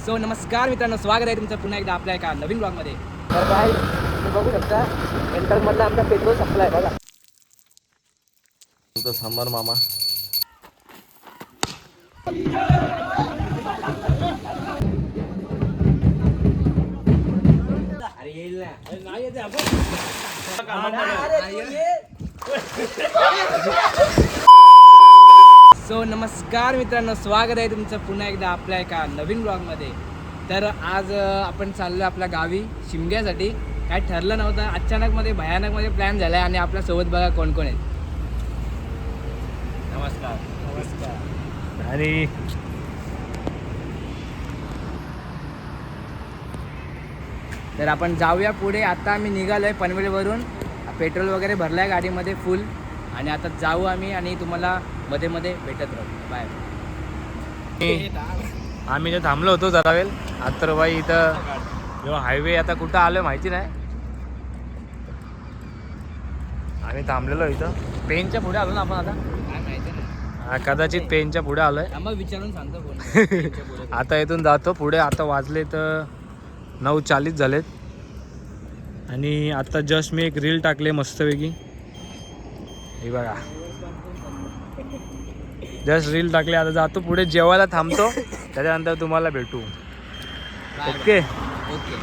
So नमस्कार मित्रांनो, स्वागत आहे तुमचं पुन्हा एकदा आपल्या एका नवीन ब्लॉगमध्ये. तर काय तुम्ही बघू शकता एंटरमधला आमचा पेट्रोल संपला आहे बघा. तुमचा समर मामा अरे येईल नाही येते आपण. सो नमस्कार मित्रांनो, स्वागत आहे तुमचं पुन्हा एकदा आपल्या एका नवीन ब्लॉगमध्ये. तर आज आपण चाललो आपल्या गावी शिमग्यासाठी. काय ठरलं नव्हतं, अचानकमध्ये भयानकमध्ये प्लॅन झाला आहे आणि आपल्यासोबत बघा कोण कोण आहेत. नमस्कार. नमस्कार. आणि तर आपण जाऊया पुढे. आता आम्ही निघालो आहे पनवेलवरून. पेट्रोल वगैरे भरलं आहे गाडीमध्ये फुल आणि आता जाऊ आम्ही आणि तुम्हाला मध्ये मध्ये भेटत राहू. बाय. आम्ही जे थांबलो होतो जरा वेळ आता बाई इथं जेव्हा हायवे आता कुठं आलो माहिती नाही. आम्ही थांबलेलो इथं पेनच्या पुढे आलो ना आपण आता. काय माहिती नाही, कदाचित पेनच्या पुढे आलोय. आम्हाला विचारून सांगतो कोण. आता इथून जातो पुढे. आता वाजले तर 9:40 झालेत आणि आता जस्ट मी एक रील टाकले मस्तपैकी. हे बघा, जस्ट रील टाकले. आता जातो पुढे, जेवायला थांबतो, त्याच्यानंतर तुम्हाला भेटू. Okay okay.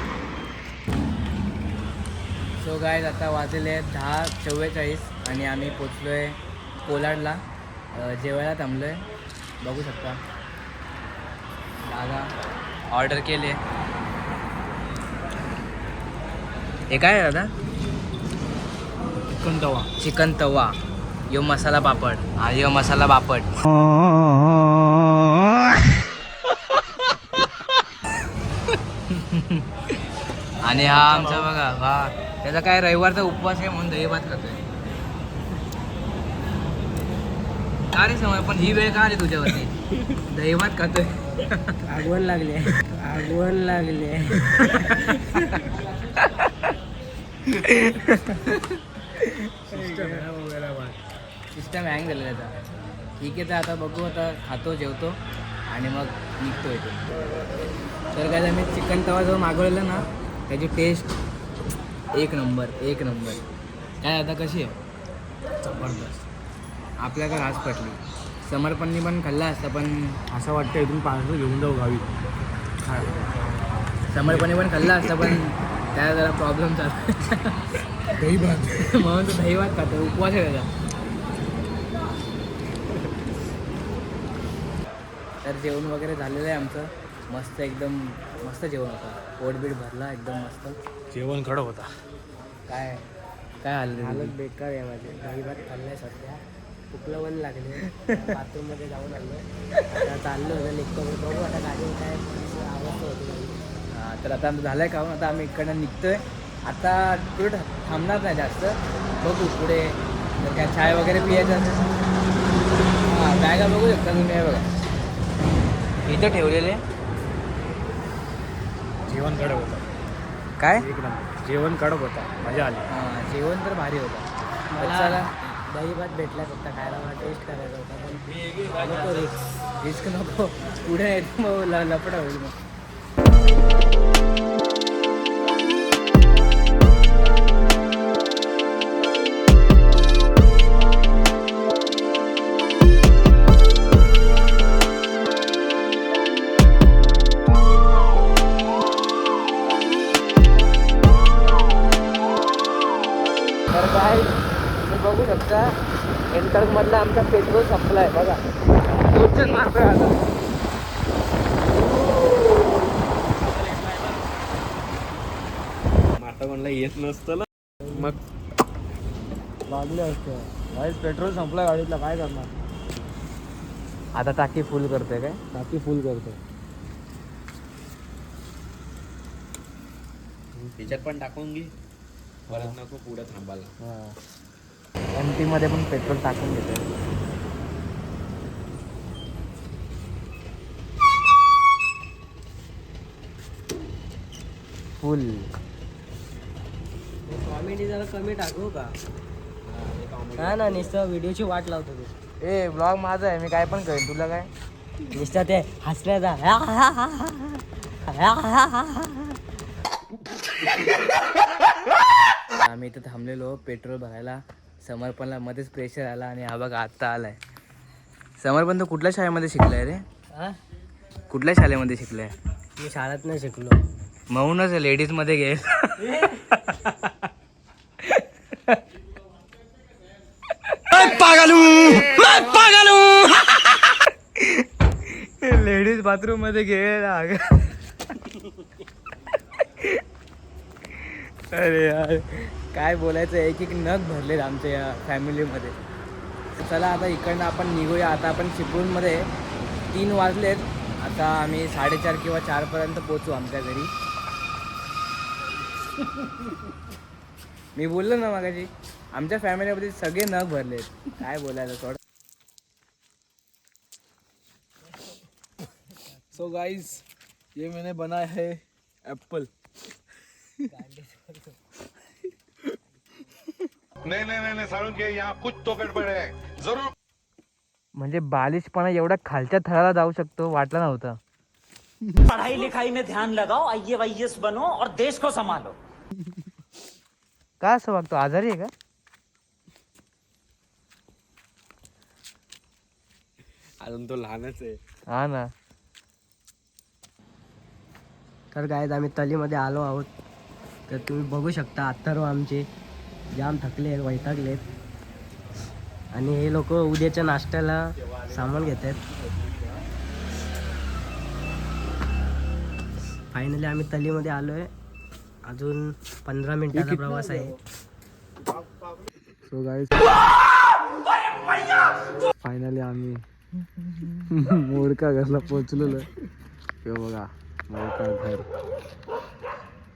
सो गाईज आता वाजलेले आहेत 10:44 आणि आम्ही पोचलो आहे कोलाडला. जेवायला थांबलो आहे, बघू शकता. दादा ऑर्डर केले. हे काय आहे दादा? चिकन तवा. चिकन तवा. यो मसाला पापड. हा यो मसाला पापड. आणि हा आमचा बघा, हा त्याचा काय रविवारचा उपवास आहे म्हणून दही भात खातोय. का रे समय, पण ही वेळ का आली तुझ्यावरती? दही भात खातोय. आगवण लागले, आगवण लागले. सिस्टम हँग झालेला त्याचा. ठीक आहे, तर आता बघू. आता खातो, जेवतो आणि मग निघतो इथे. तर काय, मी चिकन तवा जो मागवलेला ना, त्याची टेस्ट एक नंबर, एक नंबर. काय आता कशी आहे? जबरदस्त. आपल्याकडे आज पटली. समर्पणनी पण खाल्ला असता, पण असं वाटतं इथून पार्सल घेऊन जाऊ गावी. समर्पणे पण खाल्ला असता, पण त्याला जरा प्रॉब्लेम झाला. दही भात म्हणून तो दही भात खातो, उपवास आहे त्याचा. तर जेवण वगैरे झालेलं आहे आमचं. मस्त, एकदम मस्त जेवण होतं. पोटबीट भरला एकदम मस्त. जेवण कडक होता. काय काय हालत बेकार आहे माझे. दही भात खाल्लं आहे सध्या, कुकलं वन लागले. बाथरूममध्ये जाऊन आलो. आता चाललो होतं निघतो, बघू आता गाडी काय अवस्था होती. हां, तर आता झालं आहे खाऊन. आता आम्ही इकडनं निघतो आहे. आता कुठे थांबणार नाही जास्त, बघू पुढे जर काय चाय वगैरे पियायचं असेल. हां, बॅगा बघू शकता तुम्ही. आहे बघा इथं ठेवलेले. जेवण कडक होता. काय एक नंबर जेवण कडक होता, मजा आली. हां, जेवण तर भारी होतं. मला दही भात भेटला फक्त खायला, मला टेस्ट करायचा होता. पण नको रिस्क नको, पुढे येतो मग लफडा होईल मग. तर काय तुम्ही बघू शकता एंटरमधला आमचा पेट्रोल संपला आहे बघा. दोन मारतोय आता. माता म्हणला येत नसतं ना, मग लागले असतं. काहीच पेट्रोल संपला गाडीतला, काय करणार? आता टाकी फुल करतोय काय? टाकी फुल करतो. त्याच्यात पण टाकून घे, परत नको पुढे थांबायला. एमटी मध्ये पण पेट्रोल टाकून घेतोय. फुल. कॉमेडी जरा कमी टाकू का? नाही ना, नुसतं व्हिडिओची वाट लावतो तू. ए ब्लॉग माझा आहे, मी काय पण करेन. तुला काय नुसतं ते हसण्याचा आम्ही इथं थांबलेलो पेट्रोल भरायला. समर्पणला मध्येच प्रेशर आला आणि हा बघा आत्ता आलाय. समर्पण, तू कुठल्या शाळेमध्ये शिकलाय रे? कुठल्या शाळेमध्ये शिकलाय? मी शाळेत नाही शिकलो. म्हणूनच लेडीज मध्ये घे. लेडीज बाथरूम मध्ये गेला. अरे यार काय बोलायचं, एक एक नग भरलेत आमच्या या फॅमिलीमध्ये. चला आता इकडनं आपण निघूया. आता आपण चिपळूणमध्ये 3 वाजलेत. आता आम्ही 4:30 किंवा 4पर्यंत पोचू आमच्या घरी. मी बोललो ना मगाशी, आमच्या फॅमिलीमध्ये सगळे नग भरलेत. काय बोलायचं थोडं. सो गाइस, ये मैंने बनाया है एप्पल. नहीं सारुण के यहाँ कुछ तो गड़बड़ है जरूर. म्हणजे बालिशपणा एवढा खालच्या थराला जाऊ शकतो वाटलं नव्हतं. पढ़ाई लिखाई में ध्यान लगाओ, IAS बनो और देश को संभालो. का असं वागतो? आजारी आहे का? अजून तो लहानच आहे. हा ना. तर काय आम्ही तलीमध्ये आलो आहोत. तर तुम्ही बघू शकता अथर्व आमचे जाम थकले आहेत, वैतागलेत. आणि हे लोक उद्याच्या नाश्त्याला सामान घेत आहेत. फायनली आम्ही तलीमध्ये आलो आहे. अजून 15 मिनिटाचा प्रवास आहे. सो गाइस, फायनली आम्ही मोरका घरला पोहोचलेलो. हे बघा मोरका घर.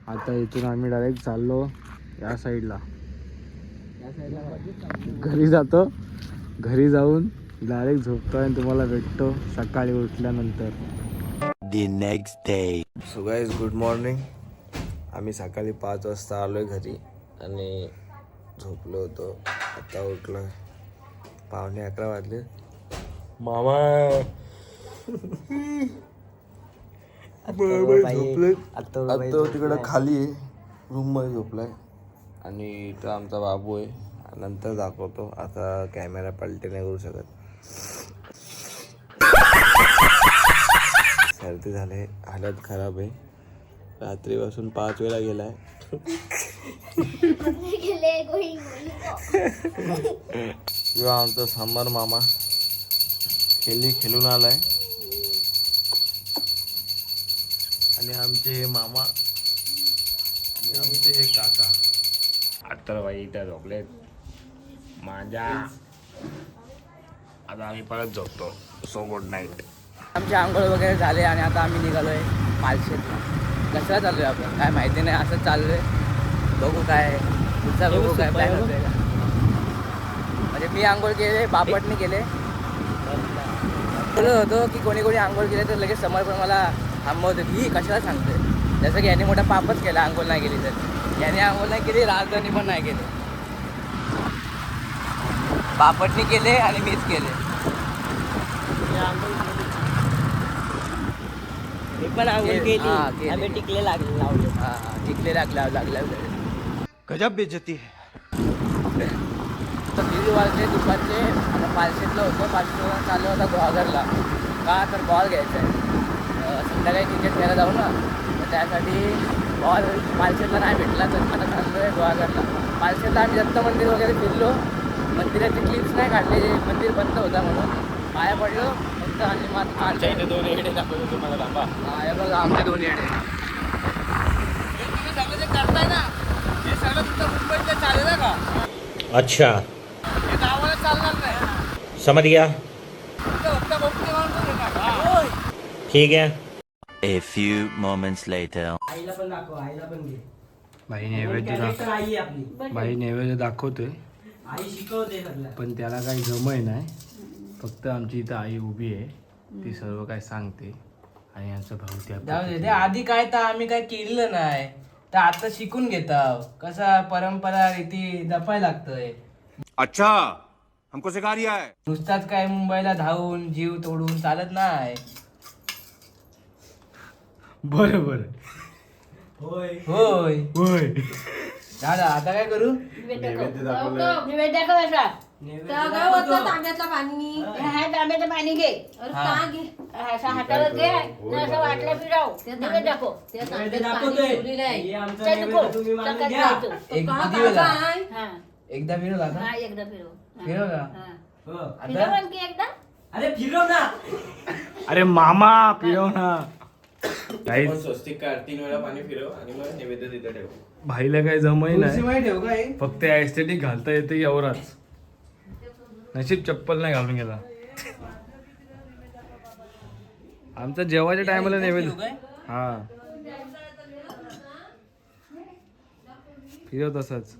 आता इथून आम्ही डायरेक्ट चाललो या साईडला. घरी जातो. घरी जाऊन डायरेक्ट झोपतो आणि तुम्हाला भेटतो सकाळी उठल्यानंतर. The next day. So guys, good morning. आम्ही सकाळी 5 वाजता आलोय घरी आणि झोपलो होतो. आता उठलो. 11:15 वाजले. मामा झोपले. आता तिकडे खाली आहे, रूम मध्ये झोपलाय. आणि इथं आमचा बाबू आहे. नंतर दाखवतो. आता कॅमेरा पलटी नाही करू शकत. सर्दी झाले, हालत खराब आहे. रात्रीपासून 5 वेळा गेलाय. किंवा आमचा समर मामा खेळून आलाय. आणि आमचे हे मामा आणि आमचे हे काका. आता बाई इथं झोपलेत माझ्या. आता आम्ही परत झोपतो. So good night. आमचे आंघोळ वगैरे झाले आणि आता आम्ही निघालोय पालशेतला. कशाला चाललोय आपण काय माहिती नाही, असंच चाललोय. बघू काय पुढचा बघू काय प्लॅन होतोय का. म्हणजे मी आंघोळ केले, बापटने केले. बोलत होतो की कोणी कोणी आंघोळ केले तर लगेच समोर पण मला थांबवते. ही कशाला सांगते, जसं की याने मोठा पापच केला आंघोळ नाही केली तर. याने आंघोळ नाही केली, राजधानी पण नाही केली. बापटने केले आणि मीच केले. मी पण आंघोळ केली. आम्ही टिकले लागले लावले. टिकले लागले. गजब बेइज्जती है. तर 3 वाजले दुपारचे. आता पालशेतला होतो. पालशेतला चाललो होता गुहागरला. का तर बॉल घ्यायचा आहे. संध्याकाळी क्रिकेट खेळायला जाऊ ना, तर त्यासाठी बॉल पालशेतला नाही भेटला. तर आता चाललो आहे गुहागरला. पालशेतला आम्ही दत्त मंदिर वगैरे फिरलो. मंदिराचे क्लिप्स नाही काढले, मंदिर बंद होता म्हणून. पाया पडलो फक्त. आणि मग आमच्या इथे 2 येडे दाखवतो तुम्हाला. थांबा. हे बघा आमचे 2 येडे. तुम्ही सगळं जे करताय ना, हे सगळं तुमचं मुंबईतलं चालेल का? अच्छा, हे गावाला चालणार नाही. समझ गया. फक्त गोष्टी म्हणून ठीक है. A few moments later. आईला पण दाखव, आईला पण घे. बाई नैवेद्य कॅरेक्टर आई आहे आपली. बाई नैवेद्य दाखवतोय, आई शिकवते सगळं. पण त्याला काही जमय नाही. फक्त आमची इथं आई उभी आहे, ती सर्व काय सांगते. आणि यांचा भाऊ जाऊ दे. ते आधी काय तर आम्ही काय केलेलं नाही, तर आता शिकून घेताव कसा परंपरा रीती जपायला लागतंय. अच्छा हमको सिखा रिया है. नुसताच काय मुंबईला धावून जीव तोडून चालत नाही. बरोबर. होय होय होय. दादा आता काय करू? नैवेद्य कसा तांब्यातलं पाणी तांब्याचं पाणी घे असं हातावर घे असं वाटलं फिरव नैवेद्य दाखव एकदा फिरवला ना? एकदा फिरव फिरवला फिरव आणखी एकदा अरे फिरव ना. अरे मामा पिरव ना. काही स्वस्तिक काढ 3 वेळा पाणी फिरव आणि मग नैवेद्य तिथे ठेव. भाईला काही जमही नाही, तुळशीमध्ये ठेव काय? फक्त एस्थेटिक घालता येते एवढाच. नशीब चप्पल नाही घालून गेला. आमचा जेवायच्या टायमाला नैवेद्य. हा फिरव तसंच.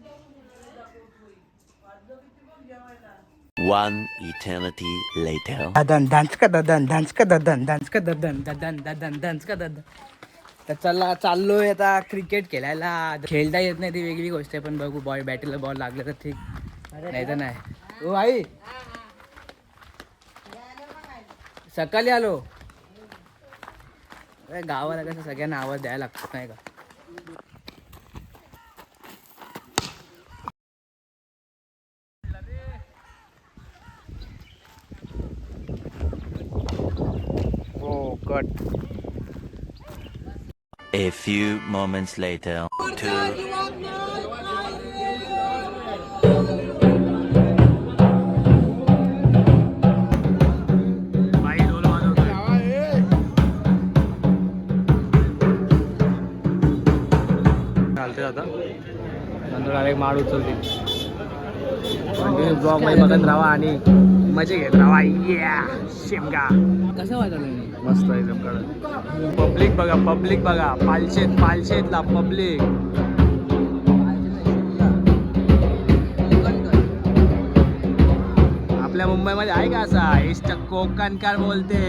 One eternity later. Dadan dance का ददन डान्स का ददन डान्स का ददन ददन ददन डान्स का ददन. तर चला चाललोय आता क्रिकेट खेळायला. खेळता येत नाही ती वेगळी गोष्ट आहे, पण बघू बॉल बॅटीला बॉल लागला तर ठीक, नाही तर नाही. ओ आई सकाळी आलो. गावाला कसं सगळ्यांना आवाज द्यायला लागतो नाही का. हो cut. A few moments later. चालते आता नंतर डायरेक्ट माड उचलते. ब्लॉग मध्ये बघत राहा आणि मजे घेत राहा. शेमगा कसं वाटलं? मस्त एकदम कडक. पब्लिक बघा पालशेतला पब्लिक. आपल्या मुंबईमध्ये आहे का असा इष्ट कोकणकार बोलते.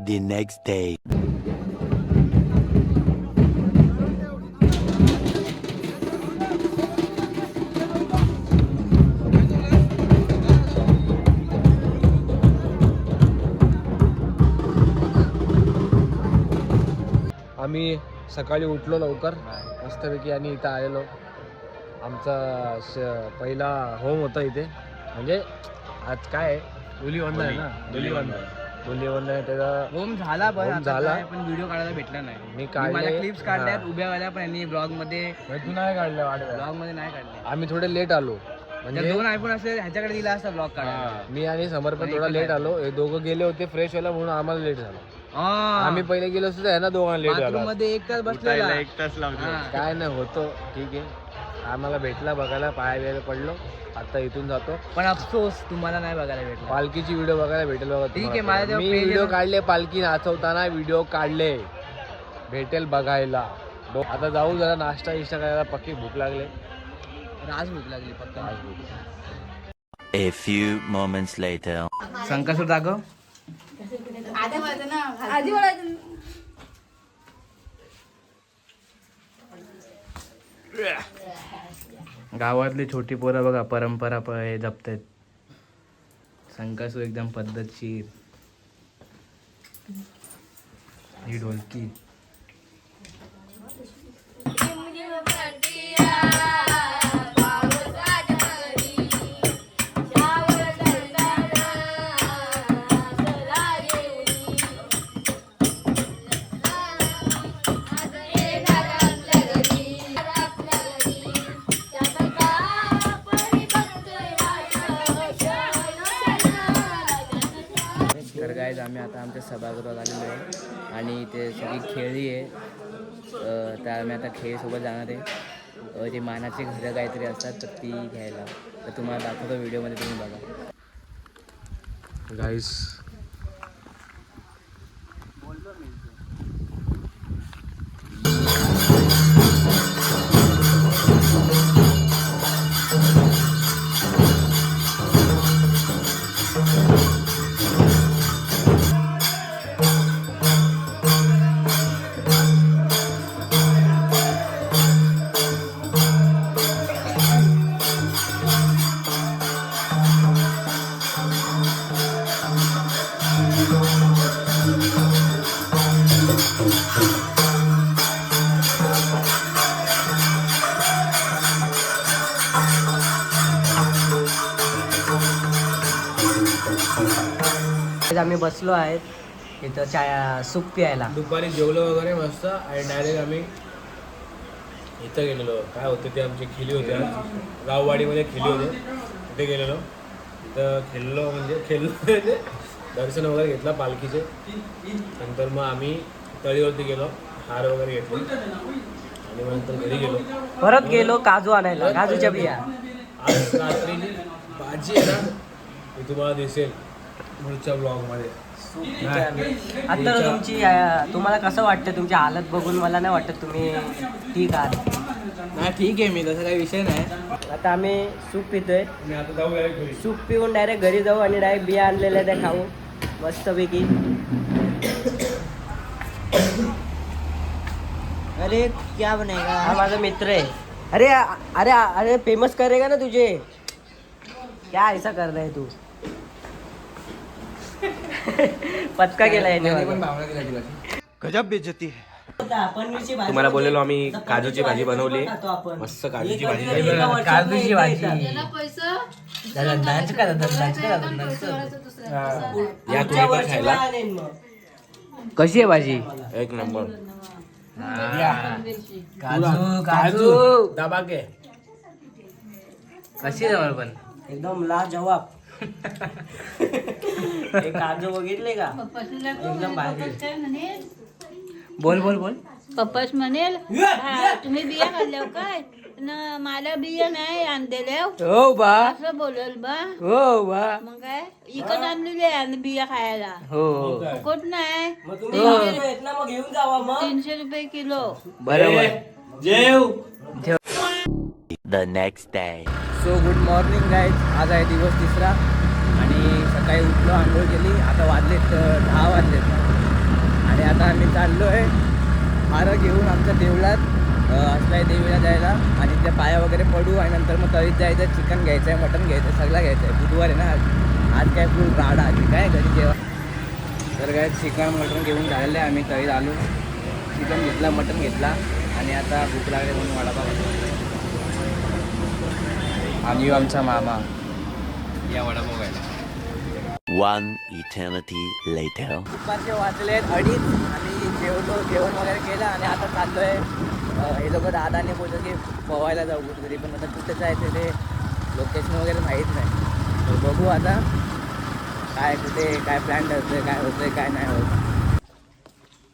The next day. आम्ही सकाळी उठलो लवकर मस्तपैकी आणि इथं आलेलो. आमचा पहिला होम होता इथे. म्हणजे आज काय आहे, धुलीवंदन आहे ना. धुलीवंदन आहे त्याचा होम झाला. पण होम आता झाला. काय, पण व्हिडिओ काढायला भेटला नाही. मी काढले क्लिप्स काढल्यात उभ्या वाल्या, पण यांनी ब्लॉग मध्ये तू नाही काढलं वाटत. ब्लॉग मध्ये नाही काढले. आम्ही थोडे लेट आलो. म्हणजे 2 आयफोन असेल ह्याच्याकडे दिला असता ब्लॉग काढायला. मी आणि समर्पण थोडा लेट आलो. हे दोघं गेले होते फ्रेश व्हायला म्हणून आम्हाला लेट झालं. आम्ही आम्ही पहिले गेलो असतो ह्यांना दोघांना लेट झाला. मध्ये 1 तास बसलेला. 1 तास लागला. काय नाही होतो ठीक आहे. आम्हाला भेटला बघायला, पाया बिया पडलो. आता इथून जातो. पण अफसोस तुम्हाला नाही बघायला भेटला. पालखीची व्हिडिओ बघायला भेटेल बघा. ठीक आहे, माझ्या तेव्हा मी page व्हिडिओ आहे. काढले, पालखी नाचवताना व्हिडिओ काढले, भेटेल बघायला. आता जाऊ जरा नाश्ता इष्टा करायला. पक्की भूक लागले. आज भूक लागली फक्त. A few moments later. Sankasur दाखव. आधी बोलायचं गावातली छोटी पोरं बघा परंपरा हे जपतायत. संकासूर एकदम पद्धतशीर. ही ढोलकी. तर गाईज आम्ही आता आमच्या सभागृहात आलेलो आहे आणि ते सगळी खेळी आहे. तर आम्ही आता खेळीसोबत जाणार आहे. ते मानाची घरं काहीतरी असतात तर ती घ्यायला. तर तुम्हाला दाखवतो व्हिडिओमध्ये, तुम्ही बघा. गाईस आम्ही बसलो आहेत इथं सूप प्यायला. दुपारी जेवलो वगैरे मस्त आणि डायरेक्ट आम्ही इथं गेलेलो. काय होतं ते आमची खिली होते आज गाववाडीमध्ये खिली होते तिथे गेलेलो. तिथं खेळलो म्हणजे दर्शन वगैरे घेतला पालखीचे. नंतर मग आम्ही तळीवरती गेलो, हार वगैरे घेतले आणि मग नंतर घरी गेलो. परत गेलो काजू आणायला, काजूच्या बिया. आज रात्रीची भाजी आहे ना ती तुम्हाला दिसेल पुढच्या ब्लॉगमध्ये. आता तुमची तुम्हाला कसं वाटतं? तुमची हालत बघून मला नाही वाटत तुम्ही ठीक आहात. नाही ठीक आहे, मी तसा काही विषय नाही. आता आम्ही सूप पितोय. आणि आता जाऊ डायरेक्ट घरी. सूप पिऊन डायरेक्ट घरी जाऊ आणि डायरेक्ट बिया आणलेल्या त्या खाऊ मस्तपैकी. अरे क्या बनेगा? हा माझा मित्र आहे. अरे अरे अरे फेमस करेगा ना तुझे. क्या ऐसा कर रहा है तू? पचका केला याने. गजब बेइज्जती है. पनीरची भाजी तुम्हाला बोललेलो आम्ही काजूची भाजी बनवली. खातो आपण. मस्त काजूची भाजी काजूची भाजी. या तुम्ही पण खायला. कशी आहे भाजी? एक नंबर. काजू काजू दाबाके कशी जवळ पण एकदम लाजवाब. हे काजू बघितले का? एकदम भारी. बोल बोल बोल. पप्पाच म्हणेल "हा, तुम्ही बिया खाल्ल्या काय न मला बिया नाही आणलेल्या हो बा. असं बोलल बा. हो बा. मग काय इकत आणलेले आणि बिया खायला हो. कोट नाही मग तुम्ही आहेत ना, मग घेऊन जावा मग. 300 रुपये किलो. बरोबर. जेव. The next day. So good morning guys. आज आहे दिवस तिसरा आणि सकाळी उठलो, आंघोळ केली. आता वाजलेत 10 वाजलेत आणि आता आम्ही चाललो आहे हारं घेऊन आमच्या देवळात असलाय देवीला जायला आणि त्या पाया वगैरे पडू आणि नंतर मग तळीत जायचं. चिकन घ्यायचं आहे, मटण घ्यायचं आहे, सगळं घ्यायचं आहे. बुधवार आहे ना आज काय फुल राडा आली काय घरी जेव्हा. तर काय चिकन मटण घेऊन झालेलं आहे. आम्ही तळीत आलो, चिकन घेतला, मटण घेतला आणि आता भूक लागली म्हणून वडापाव. आम्ही आमचा मामा या वडापाव खायला. One eternity later. दुपारचे वाजले 2:30. आम्ही जेवण वगैरे केलं आणि आता चाललो आहे. हे लोक दादाने बोलतो की पोहायला जाऊ कुठेतरी, पण आता कुठं जायचं ते लोकेशन वगैरे माहीत नाही. तर बघू आता काय कुठे काय प्लॅन ठरतोय, काय होतंय काय नाही होत.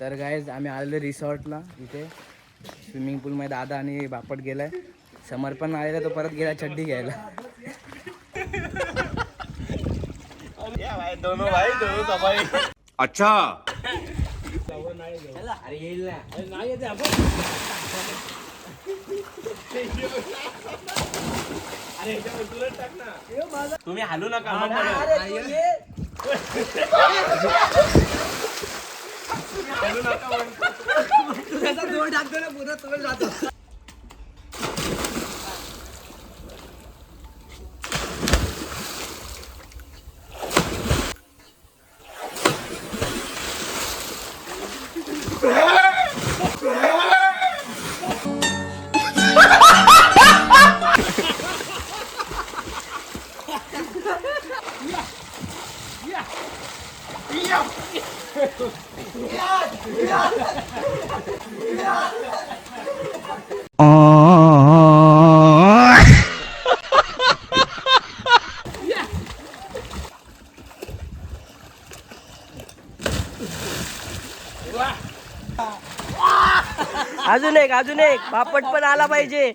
तर गाईज आम्ही आलेलो रिसॉर्टला. इथे स्विमिंग पूलमध्ये दादा आणि बापट गेलाय. समर पण आलेला, तो परत गेला चड्डी घ्यायला. अच्छा अरे येईल ना. नाही येते आपण. तुम्ही हालू नका. तुझ्याचा जोर टाकतो ना पुन्हा तुम्ही जातो. अजून एक बापट पण आला पाहिजे.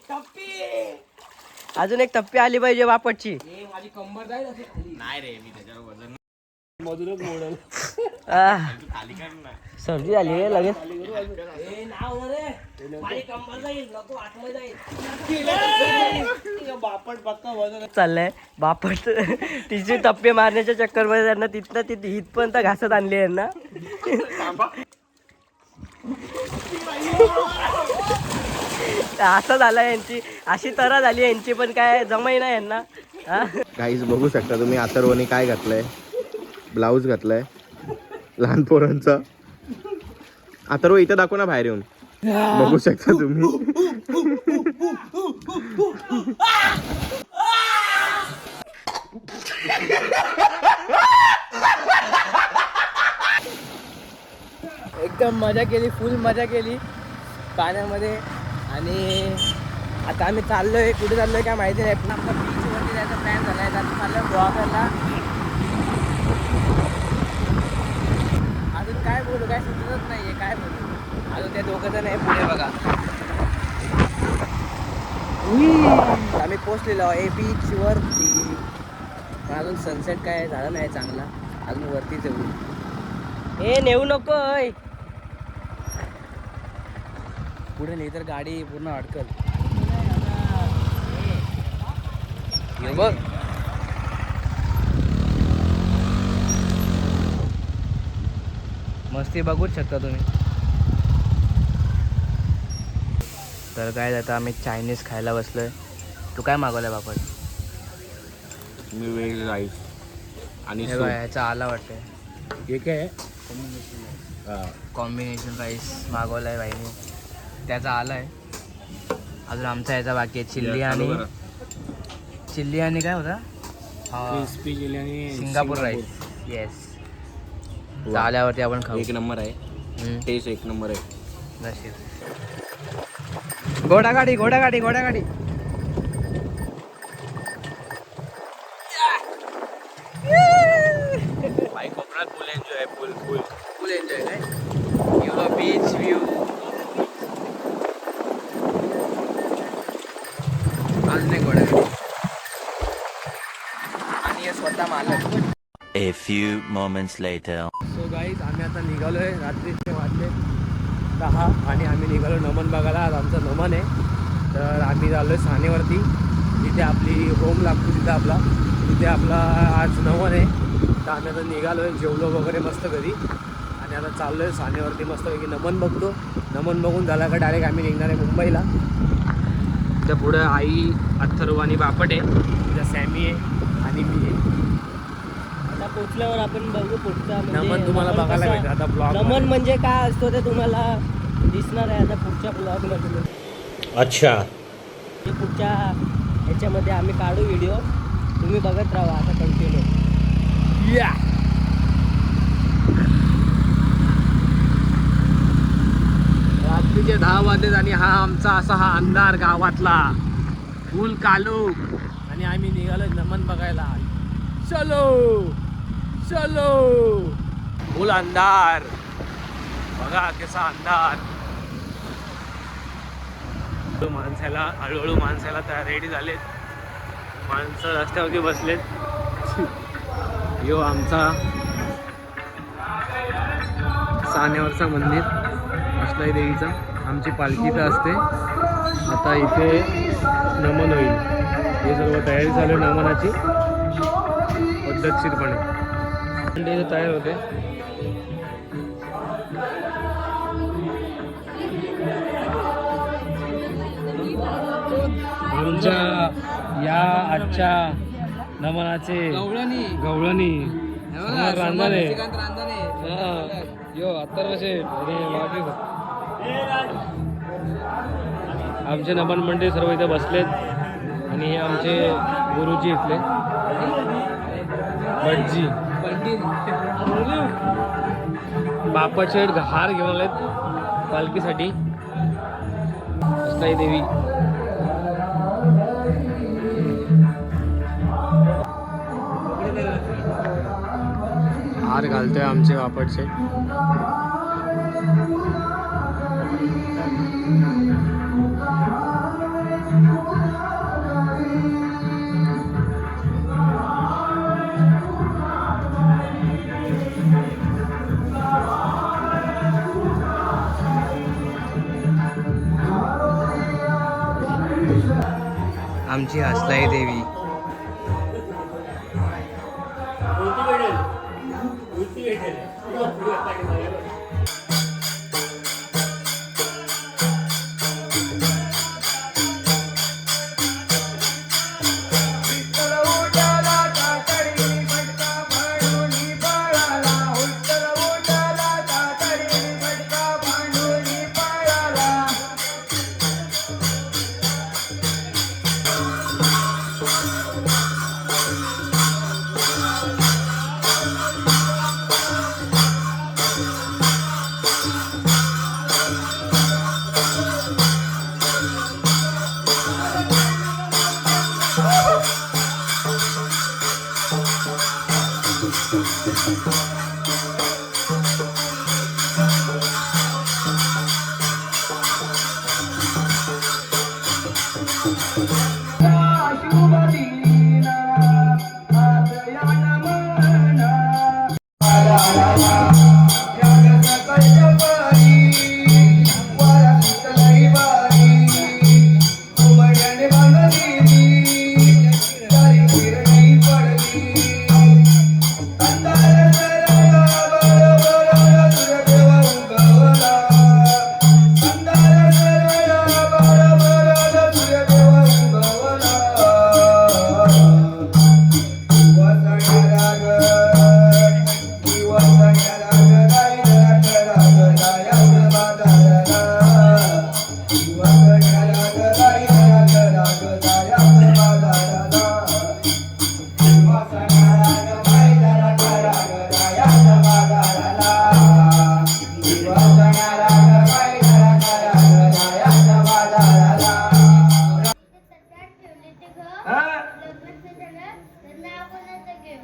अजून एक टप्पी आली पाहिजे बापटची. माझी कंबर जाईल नाही रे, मी त्याच्यावर वजन मधूनच मोडल. सर्दी झाली आहे लगेच. चाललंय बापट तिचे टप्पे मारण्याच्या चक्करमध्ये त्यांना तिथनं तिथे इथपर्यंत घासत आणली आहे ना. असं झालं यांची, अशी तरा झाली यांची, पण काय जमाई ना यांना. काहीच बघू शकता तुम्ही. अथर्वने काय घातलंय, ब्लाऊज घातलाय लहान पोरांचा. आता रो इथं दाखव ना बाहेर येऊन, बघू शकता तुम्ही. एकदम मजा केली, फुल मजा केली पाण्यामध्ये. आणि आता आम्ही चाललोय, कुठे चाललोय काय माहिती नाही, पण आपला बीचवरती जायचा प्लॅन झाला आहे. आता चाललोय गोवाकडला. अजून काय बोलू, काय सुचतच नाही आहे, काय बोलू. अजून त्या दोघं जण आहे पुढे बघा. आम्ही पोचलेलो आहे बीचवरती, पण अजून सनसेट काय झाला नाही चांगला, अजून वरतीच येऊ. ए नेऊ नकोय पुढे, नाही तर गाडी पूर्ण अडकल. हे बघ मस्ती बघूच शकता तुम्ही. तर काय आता आम्ही चायनीज खायला बसलोय. तू काय मागवलंय बापा? मी वेज राईस आणि हे बघ ह्याचा आला वाटतंय, हे काय कॉम्बिनेशन राईस मागवलाय बाईने, त्याचा आलाय. अजून आमचा याचा बाकी आहे चिल्ली आणि काय होता, क्रिस्पी चिली आणि सिंगापूर राईस. येस, आल्यावरती आपण खाऊ. एक नंबर आहे, टेस्ट एक नंबर आहे. नशीब. घोडागाडी घोडागाडी घोडागाडी. बाई कोकणात फुल एन्जॉय, फुल फुल फुल एन्जॉय काय बीच व्ह्यू. अजून एक घोडागाडी आणि हे स्वतः मालक. A few moments later. So guys आम्ही आता निघालोय, रात्रीचे वाजले 10 आणि आम्ही निघालो नमन बघायला. आज आमचं नमन आहे, तर आम्ही चाललोय सानेवरती, जिथे आपली होम लागतो तिथे आपला आज नमन आहे. तर आम्ही आता निघालोय, जेवलो वगैरे मस्त घरी आणि आता चाललोय सानेवरती मस्तपैकी नमन बघतो. नमन बघून झाला का डायरेक्ट आम्ही निघणार आहे मुंबईला. तर पुढं आई, अथर्व आणि बापट आहे, तिथं सॅमी आहे आणि मी आहे. आता पोचल्यावर आपण बघू पुढचा नमन तुम्हाला बघायला भेटेल. आता ब्लॉग नमन म्हणजे काय असतो ते तुम्हाला दिसणार आहे आता पुढच्या ब्लॉगमध्ये. अच्छा. पुढच्या ह्याच्यामध्ये आम्ही काढू व्हिडिओ, तुम्ही बघत राहा आता कंटिन्यू. या रात्रीचे 10 वाजलेत आणि हा अंधार गावातला फुल कालू, आणि आम्ही निघालो नमन बघायला. चलो चलो. फुल अंधार बघा, कसा अंधार. हळूहळू माणसाला त्या रेडी झालेत, माणसं रस्त्यावरती बसलेत. यो आमचा सानेवरचा मंदिर, असलाई देवीचा. आमची पालखी तर असते. आता इथे नमन होईल, हे सर्व तयारी चालू आहे नमनाची पद्धतशीरपणे. तयार होते. आमच्या या आजच्या नमनाचे गवळणी रांधाने. यो अत्तरशे आमचे नमन मंडळी सर्व इथे बसलेत आणि हे आमचे गुरुजी इथले भटजी. बापाचे हार घेऊन आलेत पालखीसाठी. असलाई देवी हार घालतोय आमचे बापटचे. आमची असलाई देवी.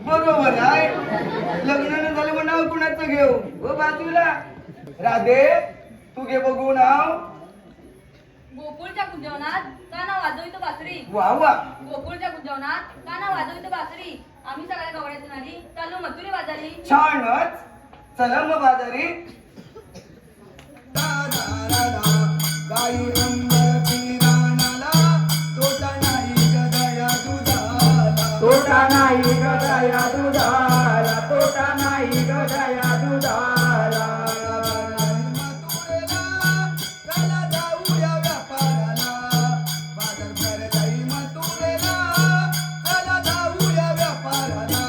बरोबर आहे. लग्न झालं मग नाव कुणाचं घेऊ? हो बाजूला राधे, तू घे बघू नाव. गोकुळच्या कुंजवनात का नाव वाजवितो बासरी. वा वा. गोकुळच्या कुंजवनात का नाव वाजवितो बासरी. आम्ही सगळ्या गवळ्यातून आली चालू मथुरे बाजारी. छानच. चला मग बाजारी. गाई अंबरती रानाला, तोटा नाही गदया दुधाला. तोटा नाही गदया दुधाला. तोटा नाही गदया दुधाला. चला जाऊया व्यापाराला. बाजार भरलाय मथुरेला. चला जाऊया व्यापाराला.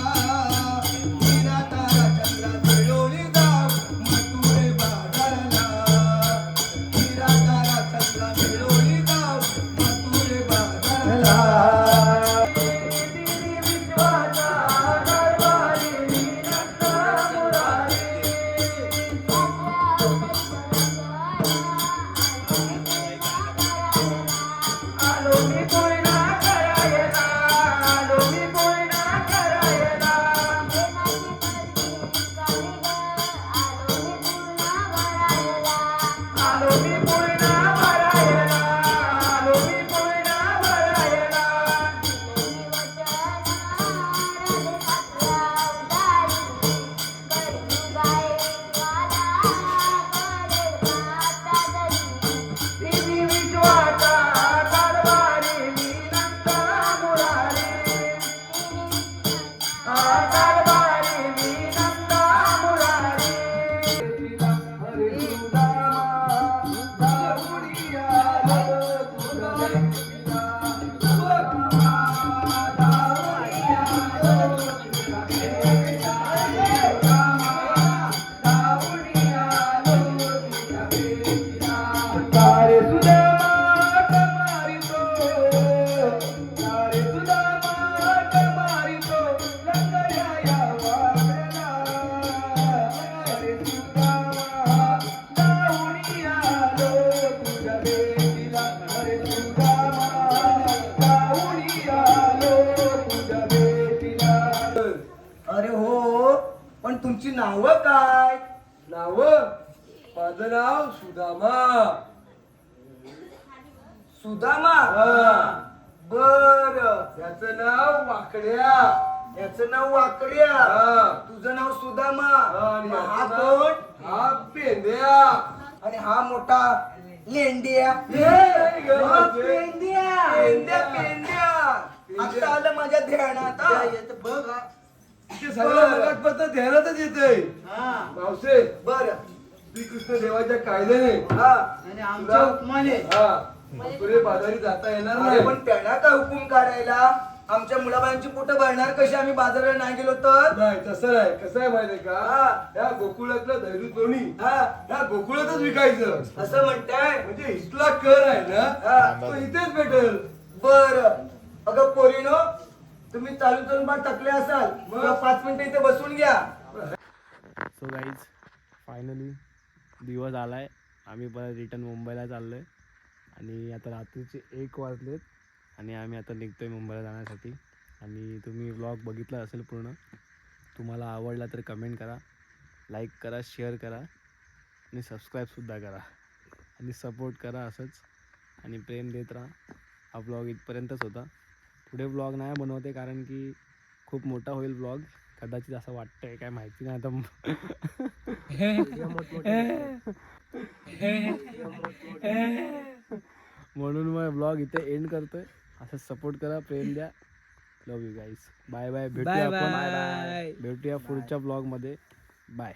हिरा तारा चंद्रा मिळवली जाऊ मथुरे बाजाराला. हिरा तारा चंद्रा मिळवली जाऊ मथुरे बाजाराला. अरे हो, पण तुमची नावं काय? नाव? माझं नाव सुदामा. सुदामा? बर. याचं नाव वाकड्या. याचं नाव वाकड्या. तुझं नाव सुदामा. हा कोण? हा पेंड्या. आणि हा मोठा लेंडिया. पेंड्या पेंड्या. आता आलं माझ्या ध्यानात. बघ सगळं पद्धत ध्यानातच येतंय. मावसे बर. श्रीकृष्ण देवाच्या कायद्याने आमच्या हुकमाने मथुरे बाजारी जाता येणार नाही. पण त्यांना काय हुकूम काढायला? आमच्या मुलाबाळांची पोटं भरणार कशी आम्ही बाजाराला नाही गेलो तर? नाही तसं नाही. कसं आहे माहितीये का, या गोकुळातलं धैर्य दोन्ही या गोकुळातच विकायचं असं म्हणताय. म्हणजे इथला कर आहे ना तो इथेच भेटेल. बर. अगं पोरीनो, तुम्ही चालून बार थकले असाल, 5 मिनिटं इथे बसून घ्या. सो गाईज, फायनली दिवस आलाय. आम्ही परत रिटर्न मुंबईला चाललोय आणि आता रात्रीचे 1 वाजलेत आणि आम्ही आता निघतोय मुंबईला जाण्यासाठी. आणि तुम्ही व्लॉग बघितला असेल पूर्ण. तुम्हाला आवडला तर कमेंट करा, लाईक करा, शेअर करा आणि सबस्क्राईबसुद्धा करा आणि सपोर्ट करा असंच आणि प्रेम देत राहा. हा व्लॉग इथपर्यंतच होता. पुढे व्लॉग नाही बनवते कारण की खूप मोठा होईल व्लॉग. कदाचित असं वाटतंय काय माहिती नाही आता. म्हणून मग ब्लॉग इथे एंड करतोय. असं सपोर्ट करा, प्रेम द्या. Love you guys. Bye bye. भेटूया आपण, भेटूया पुढच्या ब्लॉग मध्ये. बाय.